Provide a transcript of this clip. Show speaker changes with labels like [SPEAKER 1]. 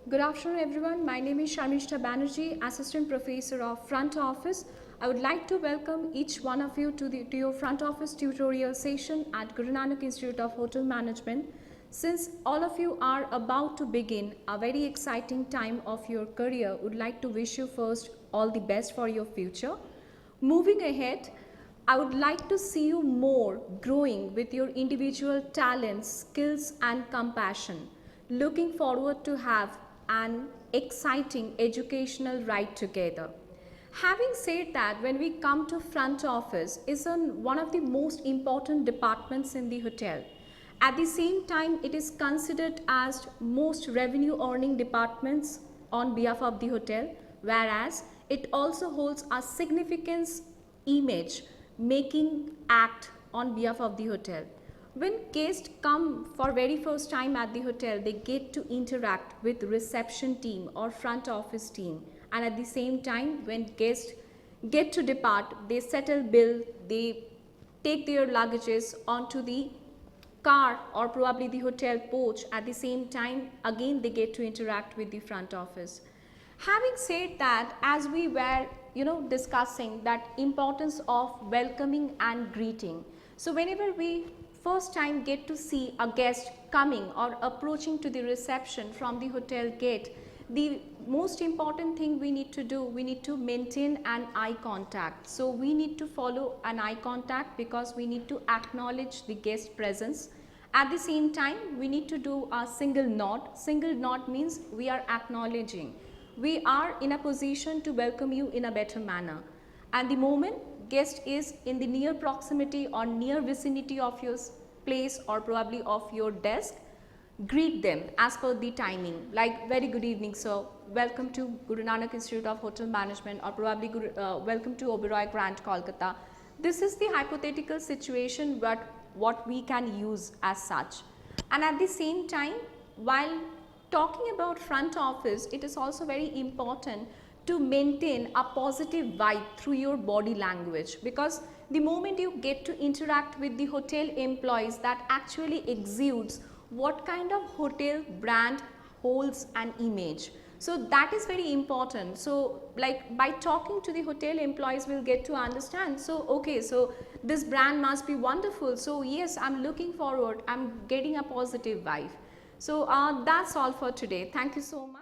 [SPEAKER 1] Good afternoon everyone. My name is Sharmishta Banerjee, Assistant Professor of Front Office. I would like to welcome each one of you to your front office tutorial session at Guru Nanak Institute of Hotel Management. Since all of you are about to begin a very exciting time of your career, would like to wish you first all the best for your future. Moving ahead, I would like to see you more growing with your individual talents, skills and compassion. Looking forward to have an exciting educational ride together. Having said that, when we come to front office, is one of the most important departments in the hotel. At the same time, it is considered as most revenue earning departments on behalf of the hotel, whereas it also holds a significant image making act on behalf of the hotel. When guests come for very first time at the hotel, they get to interact with reception team or front office team, and at the same time when guests get to depart, they settle bill, they take their luggages onto the car or probably the hotel porch. At the same time again they get to interact with the front office. Having said that, as we were discussing that importance of welcoming and greeting, so whenever we first time get to see a guest coming or approaching to the reception from the hotel gate, the most important thing we need to do, we need to maintain an eye contact. So we need to follow an eye contact because we need to acknowledge the guest presence. At the same time, we need to do a single nod. Single nod means we are acknowledging, we are in a position to welcome you in a better manner. And the moment guest is in the near proximity or near vicinity of your place or probably of your desk, greet them as per the timing, like very good evening sir, welcome to Guru Nanak Institute of Hotel Management, or probably welcome to Oberoi Grand Kolkata. This is the hypothetical situation but what we can use as such. And at the same time, while talking about front office, it is also very important to maintain a positive vibe through your body language, because the moment you get to interact with the hotel employees, that actually exudes what kind of hotel brand holds an image. So that is very important. So like by talking to the hotel employees, we'll get to understand, so okay, so this brand must be wonderful, so yes, I'm looking forward, I'm getting a positive vibe. So that's all for today. Thank you so much.